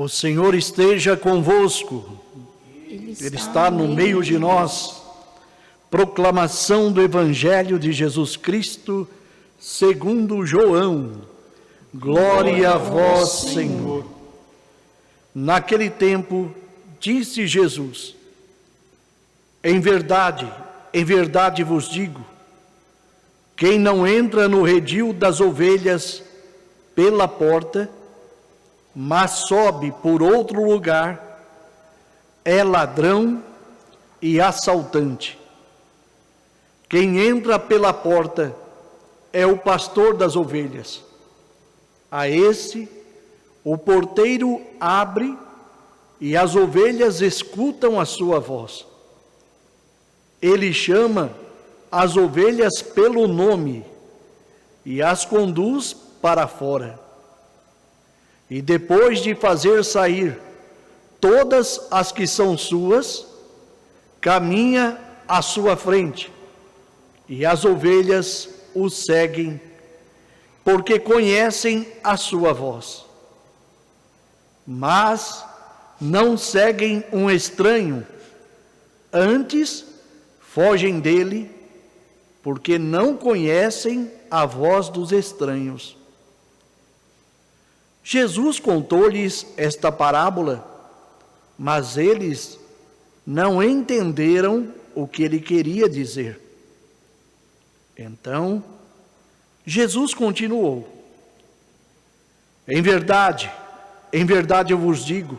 O Senhor esteja convosco. Ele está no meio de nós. Proclamação do Evangelho de Jesus Cristo, segundo João. Glória a vós, Senhor. Naquele tempo, disse Jesus: em verdade vos digo, quem não entra no redil das ovelhas pela porta, mas sobe por outro lugar, é ladrão e assaltante. Quem entra pela porta é o pastor das ovelhas. A esse, o porteiro abre e as ovelhas escutam a sua voz. Ele chama as ovelhas pelo nome e as conduz para fora. E depois de fazer sair todas as que são suas, caminha à sua frente, e as ovelhas o seguem, porque conhecem a sua voz. Mas não seguem um estranho, antes fogem dele, porque não conhecem a voz dos estranhos. Jesus contou-lhes esta parábola, mas eles não entenderam o que ele queria dizer. Então, Jesus continuou: em verdade eu vos digo,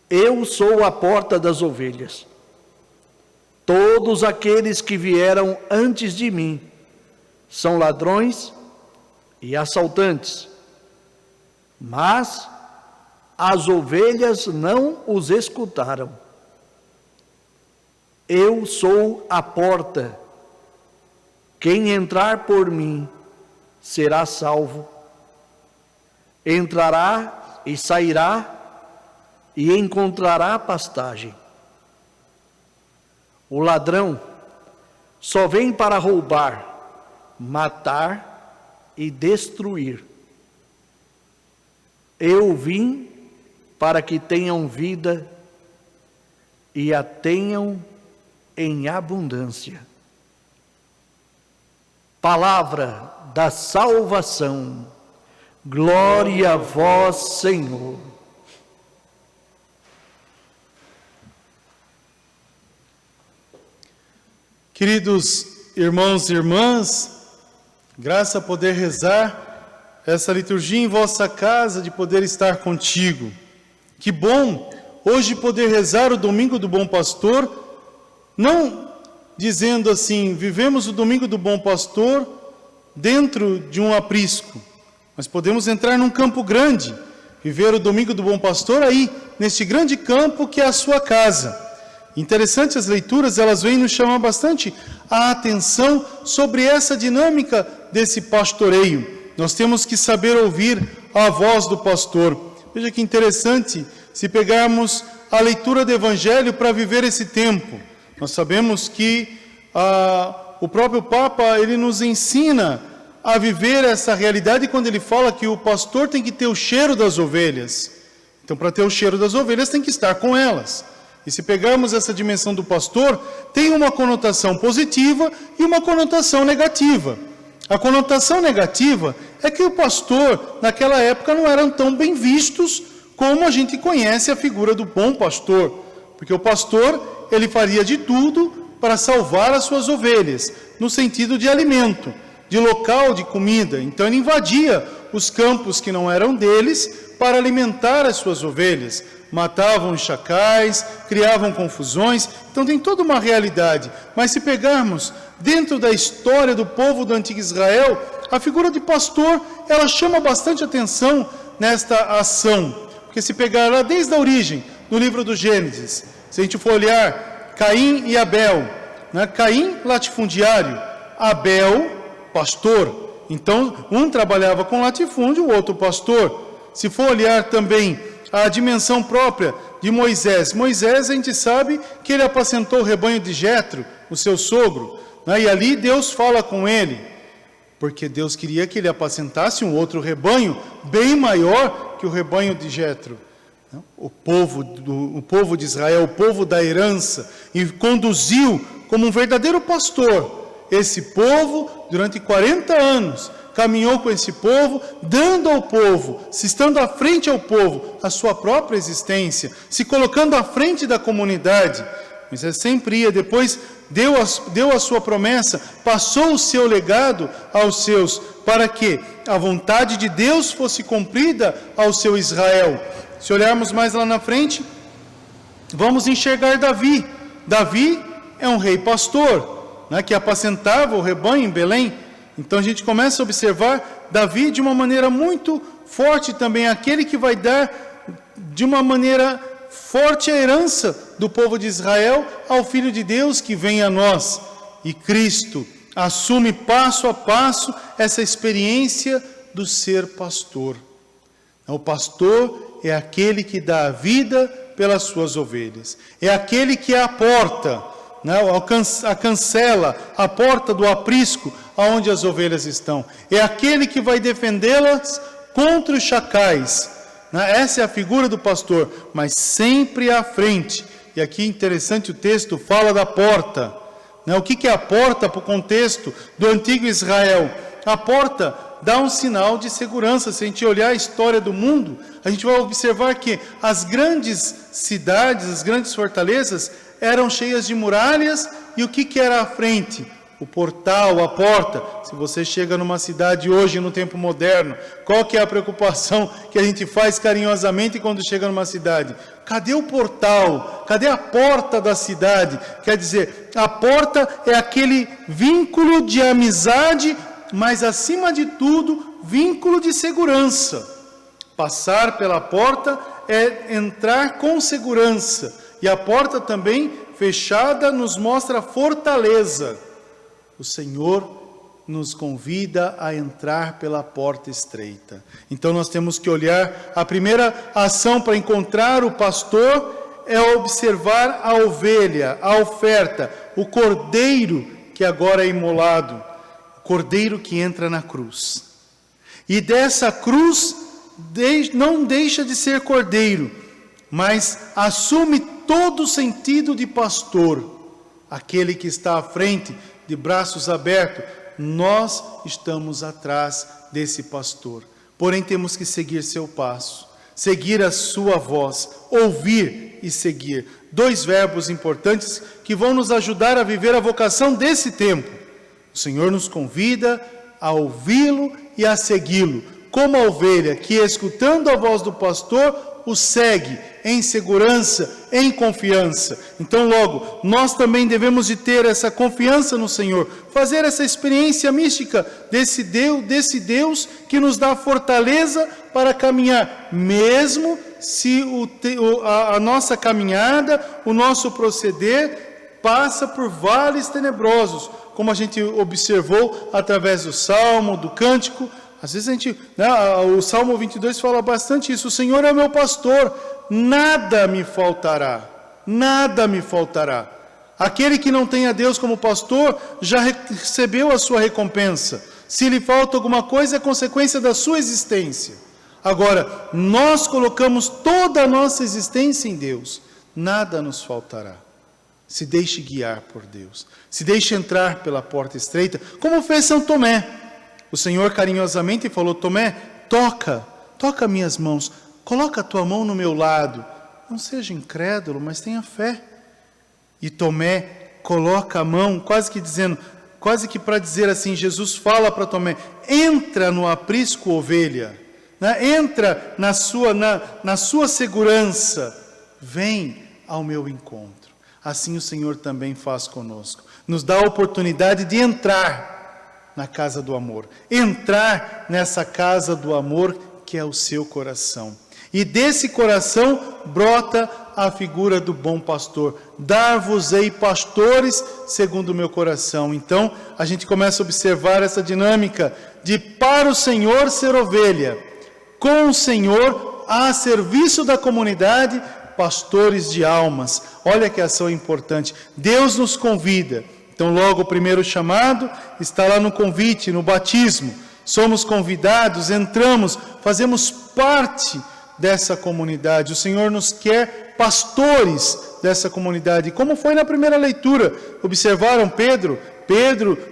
eu sou a porta das ovelhas. Todos aqueles que vieram antes de mim são ladrões e assaltantes, mas as ovelhas não os escutaram. Eu sou a porta. Quem entrar por mim será salvo. Entrará e sairá e encontrará pastagem. O ladrão só vem para roubar, matar e destruir. Eu vim para que tenham vida e a tenham em abundância. Palavra da salvação. Glória a vós, Senhor. Queridos irmãos e irmãs, graça a poder rezar essa liturgia em vossa casa, de poder estar contigo. Que bom hoje poder rezar o Domingo do Bom Pastor, não dizendo assim, vivemos o Domingo do Bom Pastor dentro de um aprisco, mas podemos entrar num campo grande, viver o Domingo do Bom Pastor aí, neste grande campo que é a sua casa. Interessante, as leituras, elas vêm nos chamar bastante a atenção sobre essa dinâmica desse pastoreio. Nós temos que saber ouvir a voz do pastor. Veja que interessante, se pegarmos a leitura do Evangelho para viver esse tempo. Nós sabemos que o próprio Papa, ele nos ensina a viver essa realidade quando ele fala que o pastor tem que ter o cheiro das ovelhas. Então, para ter o cheiro das ovelhas, tem que estar com elas. E se pegarmos essa dimensão do pastor, tem uma conotação positiva e uma conotação negativa. A conotação negativa é que o pastor, naquela época, não eram tão bem vistos como a gente conhece a figura do bom pastor. Porque o pastor, ele faria de tudo para salvar as suas ovelhas, no sentido de alimento, de local de comida. Então ele invadia os campos que não eram deles para alimentar as suas ovelhas. Matavam os chacais, criavam confusões. Então tem toda uma realidade. Mas se pegarmos dentro da história do povo do antigo Israel, a figura de pastor, ela chama bastante atenção nesta ação. Porque se pegar lá desde a origem, no livro do Gênesis, se a gente for olhar Caim e Abel, né? Caim, latifundiário, Abel, pastor. Então, um trabalhava com latifúndio, o outro pastor. Se for olhar também a dimensão própria de Moisés, Moisés, a gente sabe que ele apacentou o rebanho de Jetro, o seu sogro, né? E ali Deus fala com ele, porque Deus queria que ele apacentasse um outro rebanho bem maior que o rebanho de Jetro. o povo de Israel, o povo da herança, e conduziu como um verdadeiro pastor esse povo durante 40 anos. Caminhou com esse povo, dando ao povo, se estando à frente ao povo, a sua própria existência, se colocando à frente da comunidade. Moisés sempre ia, depois deu a sua promessa, passou o seu legado aos seus, para que a vontade de Deus fosse cumprida ao seu Israel. Se olharmos mais lá na frente, vamos enxergar Davi. Davi é um rei pastor, que apacentava o rebanho em Belém. Então a gente começa a observar Davi de uma maneira muito forte também, aquele que vai dar de uma maneira forte a herança do povo de Israel ao Filho de Deus que vem a nós. E Cristo assume passo a passo essa experiência do ser pastor. O pastor é aquele que dá a vida pelas suas ovelhas. É aquele que é a porta, a cancela, a porta do aprisco, aonde as ovelhas estão. É aquele que vai defendê-las contra os chacais. Essa é a figura do pastor, mas sempre à frente. E aqui interessante, o texto fala da porta. O que é a porta para o contexto do antigo Israel? A porta dá um sinal de segurança. Se a gente olhar a história do mundo, a gente vai observar que as grandes cidades, as grandes fortalezas, eram cheias de muralhas. E o que era à frente? O portal, a porta. Se você chega numa cidade hoje, no tempo moderno, qual que é a preocupação que a gente faz carinhosamente quando chega numa cidade? Cadê o portal? Cadê a porta da cidade? Quer dizer, a porta é aquele vínculo de amizade, mas acima de tudo, vínculo de segurança. Passar pela porta é entrar com segurança. E a porta também fechada nos mostra fortaleza. O Senhor nos convida a entrar pela porta estreita. Então nós temos que olhar, a primeira ação para encontrar o pastor é observar a ovelha, a oferta, o cordeiro que agora é imolado, o cordeiro que entra na cruz. E dessa cruz não deixa de ser cordeiro, mas assume todo o sentido de pastor, aquele que está à frente, de braços abertos. Nós estamos atrás desse pastor, porém temos que seguir seu passo, seguir a sua voz, ouvir e seguir. 2 verbos importantes que vão nos ajudar a viver a vocação desse tempo. O Senhor nos convida a ouvi-lo e a segui-lo, como a ovelha que, escutando a voz do pastor, o segue em segurança, em confiança. Então logo, nós também devemos de ter essa confiança no Senhor, fazer essa experiência mística desse Deus que nos dá fortaleza para caminhar, mesmo se a nossa caminhada, o nosso proceder passa por vales tenebrosos, como a gente observou através do Salmo, do Cântico. Às vezes o Salmo 22 fala bastante isso. O Senhor é meu pastor, nada me faltará, nada me faltará. Aquele que não tem a Deus como pastor, já recebeu a sua recompensa. Se lhe falta alguma coisa, é consequência da sua existência. Agora, nós colocamos toda a nossa existência em Deus, nada nos faltará. Se deixe guiar por Deus, se deixe entrar pela porta estreita, como fez São Tomé. O Senhor carinhosamente falou: Tomé, toca minhas mãos, coloca a tua mão no meu lado, não seja incrédulo, mas tenha fé. E Tomé coloca a mão, quase que para dizer assim, Jesus fala para Tomé: entra no aprisco, ovelha, entra na sua segurança, vem ao meu encontro. Assim o Senhor também faz conosco, nos dá a oportunidade de entrar na casa do amor, entrar nessa casa do amor que é o seu coração. E desse coração brota a figura do bom pastor. Dar-vos-ei pastores segundo o meu coração. Então a gente começa a observar essa dinâmica de para o Senhor ser ovelha, com o Senhor a serviço da comunidade, pastores de almas. Olha que ação importante. Deus nos convida. Então logo o primeiro chamado está lá no convite, no batismo. Somos convidados, entramos, fazemos parte dessa comunidade. O Senhor nos quer pastores dessa comunidade. Como foi na primeira leitura, observaram Pedro,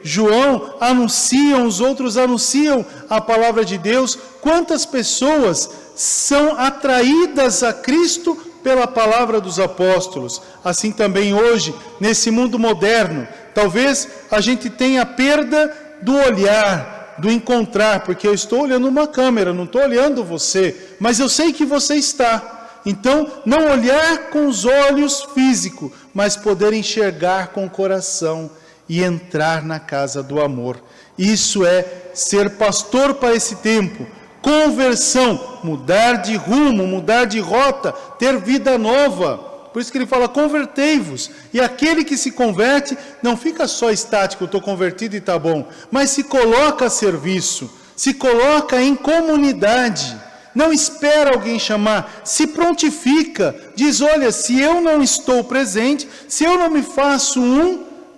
João anunciam, os outros anunciam a palavra de Deus. Quantas pessoas são atraídas a Cristo pela palavra dos apóstolos? Assim também hoje, nesse mundo moderno, talvez a gente tenha a perda do olhar, do encontrar, porque eu estou olhando uma câmera, não estou olhando você, mas eu sei que você está. Então, não olhar com os olhos físicos, mas poder enxergar com o coração e entrar na casa do amor. Isso é ser pastor para esse tempo. Conversão, mudar de rumo, mudar de rota, ter vida nova. Por isso que ele fala, convertei-vos. E aquele que se converte, não fica só estático, estou convertido e está bom, mas se coloca a serviço, se coloca em comunidade. Não espera alguém chamar, se prontifica, diz, olha, se eu não estou presente, se eu não me faço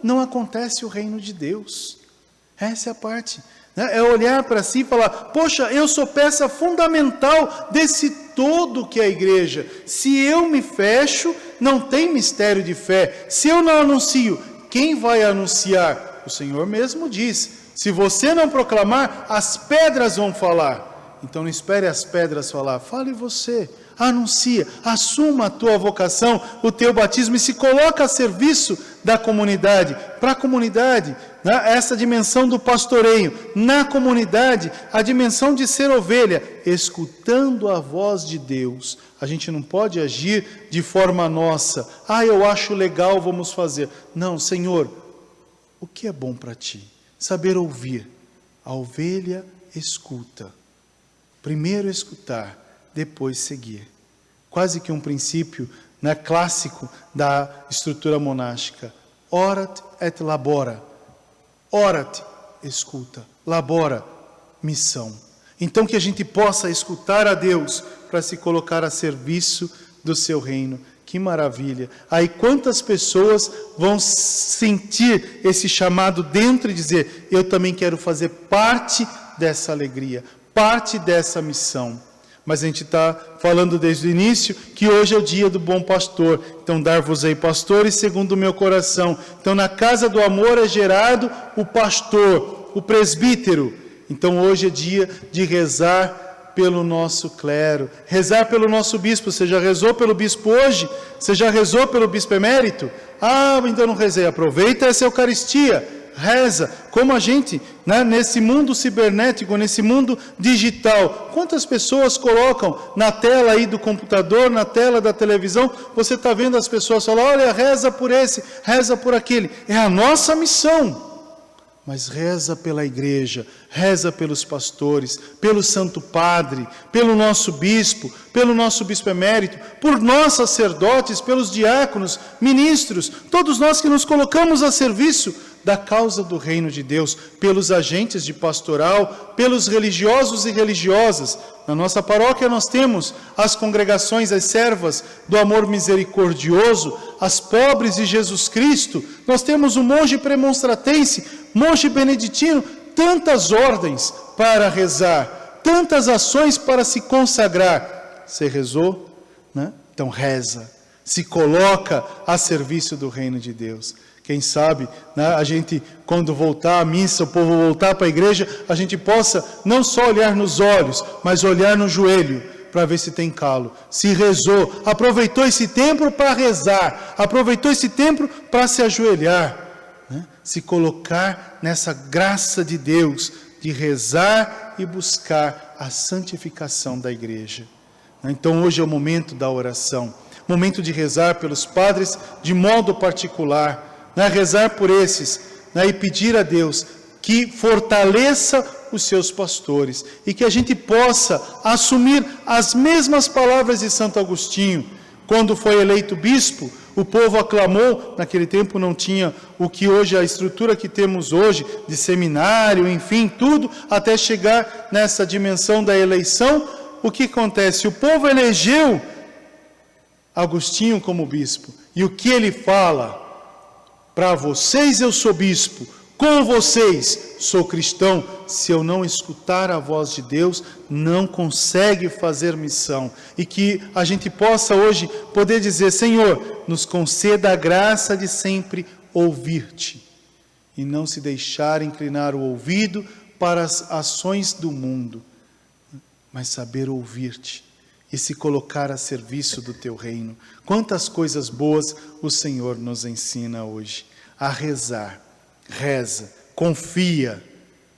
não acontece o reino de Deus. Essa é a parte, né? É olhar para si e falar, poxa, eu sou peça fundamental desse todo que é a igreja. Se eu me fecho, não tem mistério de fé. Se eu não anuncio, quem vai anunciar? O Senhor mesmo diz, se você não proclamar, as pedras vão falar. Então não espere as pedras falar, fale você, anuncia, assuma a tua vocação, o teu batismo e se coloca a serviço da comunidade, para a comunidade, né? Essa dimensão do pastoreio, na comunidade, a dimensão de ser ovelha, escutando a voz de Deus. A gente não pode agir de forma nossa, eu acho legal, vamos fazer. Não, Senhor, o que é bom para ti? Saber ouvir. A ovelha escuta. Primeiro escutar, depois seguir. Quase que um princípio, né, clássico da estrutura monástica. Orat et labora. Orat, escuta. Labora, missão. Então que a gente possa escutar a Deus para se colocar a serviço do seu reino. Que maravilha. Aí quantas pessoas vão sentir esse chamado dentro e dizer, eu também quero fazer parte dessa alegria, parte dessa missão. Mas a gente está falando desde o início que hoje é o dia do bom pastor. Então, dar-vos-ei pastores segundo o meu coração. Então, na casa do amor é gerado o pastor, o presbítero. Então, hoje é dia de rezar pelo nosso clero, rezar pelo nosso bispo. Você já rezou pelo bispo hoje? Você já rezou pelo bispo emérito? Então não rezei. Aproveita essa Eucaristia. Reza, como a gente, né, nesse mundo cibernético, nesse mundo digital, quantas pessoas colocam na tela aí do computador, na tela da televisão, você está vendo as pessoas falar, olha, reza por esse, reza por aquele, é a nossa missão, mas reza pela igreja, reza pelos pastores, pelo Santo Padre, pelo nosso bispo emérito, por nós sacerdotes, pelos diáconos, ministros, todos nós que nos colocamos a serviço da causa do reino de Deus, pelos agentes de pastoral, pelos religiosos e religiosas. Na nossa paróquia nós temos as congregações, as servas do amor misericordioso, as pobres de Jesus Cristo, nós temos o monge premonstratense, monge beneditino, tantas ordens para rezar, tantas ações para se consagrar. Você rezou, né? Então reza, se coloca a serviço do reino de Deus. Quem sabe, né, a gente, quando voltar à missa, o povo voltar para a igreja, a gente possa não só olhar nos olhos, mas olhar no joelho, para ver se tem calo. Se rezou, aproveitou esse tempo para rezar, aproveitou esse tempo para se ajoelhar, né, se colocar nessa graça de Deus, de rezar e buscar a santificação da igreja. Então hoje é o momento da oração, momento de rezar pelos padres de modo particular, né, rezar por esses, né, e pedir a Deus que fortaleça os seus pastores e que a gente possa assumir as mesmas palavras de Santo Agostinho. Quando foi eleito bispo, o povo aclamou, naquele tempo não tinha o que hoje, a estrutura que temos hoje, de seminário, enfim, tudo, até chegar nessa dimensão da eleição. O que acontece? O povo elegeu Agostinho como bispo, e o que ele fala? Para vocês eu sou bispo, com vocês sou cristão, se eu não escutar a voz de Deus, não consegue fazer missão. E que a gente possa hoje poder dizer: Senhor, nos conceda a graça de sempre ouvir-te e não se deixar inclinar o ouvido para as ações do mundo, mas saber ouvir-te e se colocar a serviço do teu reino. Quantas coisas boas o Senhor nos ensina hoje. A rezar, reza, confia.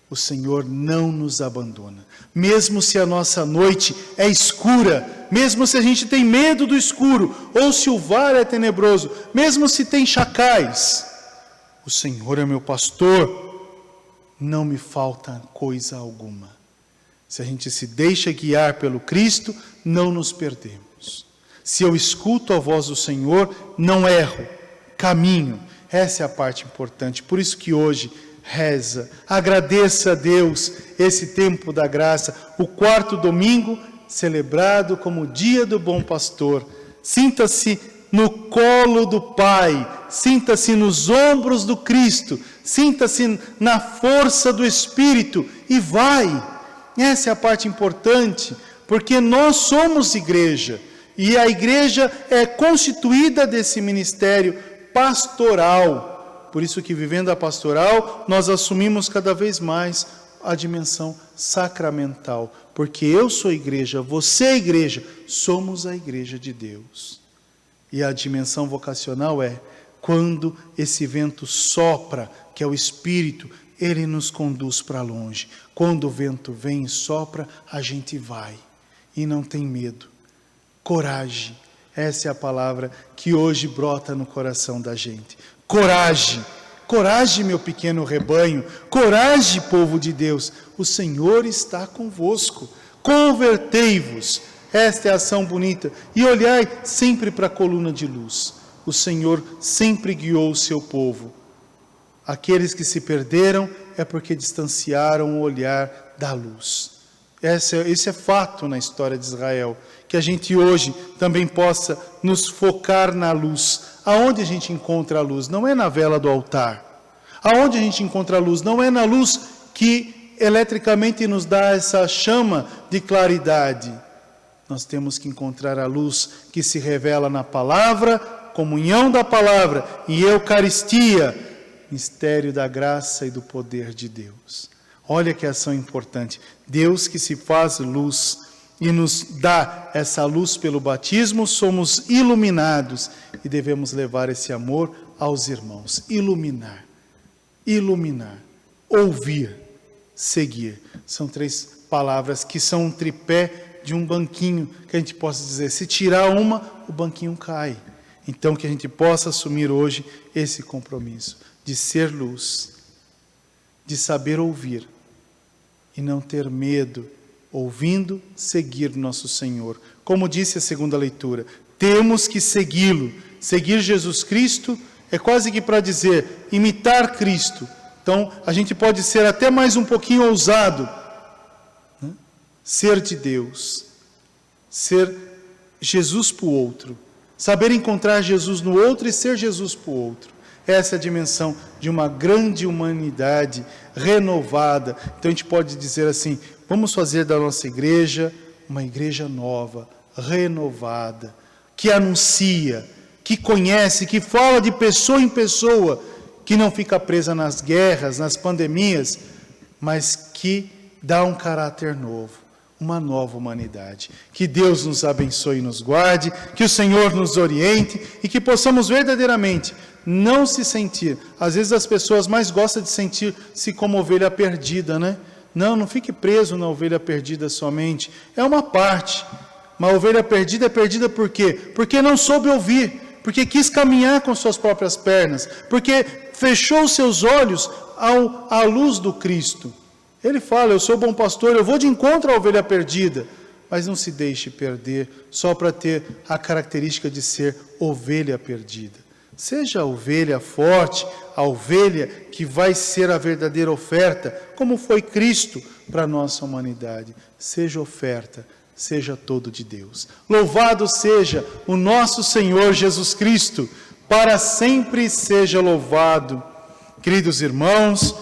O Senhor não nos abandona. Mesmo se a nossa noite é escura, mesmo se a gente tem medo do escuro, ou se o vale é tenebroso, mesmo se tem chacais, o Senhor é meu pastor, não me falta coisa alguma. Se a gente se deixa guiar pelo Cristo, não nos perdemos. Se eu escuto a voz do Senhor, não erro, caminho. Essa é a parte importante. Por isso que hoje reza, agradeça a Deus esse tempo da graça, o 4º domingo celebrado como dia do bom pastor. Sinta-se no colo do Pai, sinta-se nos ombros do Cristo, sinta-se na força do Espírito e vai. Essa é a parte importante, porque nós somos igreja, e a igreja é constituída desse ministério pastoral. Por isso que, vivendo a pastoral, nós assumimos cada vez mais a dimensão sacramental, porque eu sou igreja, você é igreja, somos a igreja de Deus. E a dimensão vocacional é quando esse vento sopra, que é o Espírito, ele nos conduz para longe. Quando o vento vem e sopra, a gente vai e não tem medo. Coragem, essa é a palavra que hoje brota no coração da gente. Coragem, coragem, meu pequeno rebanho, coragem, povo de Deus, o Senhor está convosco. Convertei-vos, esta é a ação bonita, e olhai sempre para a coluna de luz. O Senhor sempre guiou o seu povo. Aqueles que se perderam é porque distanciaram o olhar da luz. Esse é fato na história de Israel. Que a gente hoje também possa nos focar na luz. Aonde a gente encontra a luz? Não é na vela do altar. Aonde a gente encontra a luz? Não é na luz que eletricamente nos dá essa chama de claridade. Nós temos que encontrar a luz que se revela na palavra, comunhão da palavra e Eucaristia, mistério da graça e do poder de Deus. Olha que ação importante. Deus que se faz luz e nos dá essa luz pelo batismo, somos iluminados e devemos levar esse amor aos irmãos. Iluminar, ouvir, seguir. São 3 palavras que são um tripé de um banquinho, que a gente possa dizer, se tirar uma, o banquinho cai. Então que a gente possa assumir hoje esse compromisso de ser luz, de saber ouvir e não ter medo, ouvindo, seguir nosso Senhor. Como disse a segunda leitura, temos que segui-lo. Seguir Jesus Cristo é quase que para dizer, imitar Cristo. Então, a gente pode ser até mais um pouquinho ousado, né? Ser de Deus, ser Jesus para o outro, saber encontrar Jesus no outro e ser Jesus para o outro. Essa é a dimensão de uma grande humanidade renovada. Então a gente pode dizer assim, vamos fazer da nossa igreja uma igreja nova, renovada, que anuncia, que conhece, que fala de pessoa em pessoa, que não fica presa nas guerras, nas pandemias, mas que dá um caráter novo, uma nova humanidade. Que Deus nos abençoe e nos guarde, que o Senhor nos oriente e que possamos verdadeiramente não se sentir. Às vezes as pessoas mais gostam de sentir-se como ovelha perdida, né? Não fique preso na ovelha perdida somente. É uma parte. Uma ovelha perdida é perdida por quê? Porque não soube ouvir, porque quis caminhar com suas próprias pernas, porque fechou seus olhos à luz do Cristo. Ele fala, eu sou bom pastor, eu vou de encontro à ovelha perdida. Mas não se deixe perder só para ter a característica de ser ovelha perdida. Seja a ovelha forte, a ovelha que vai ser a verdadeira oferta, como foi Cristo para a nossa humanidade. Seja oferta, seja todo de Deus. Louvado seja o nosso Senhor Jesus Cristo, para sempre seja louvado. Queridos irmãos,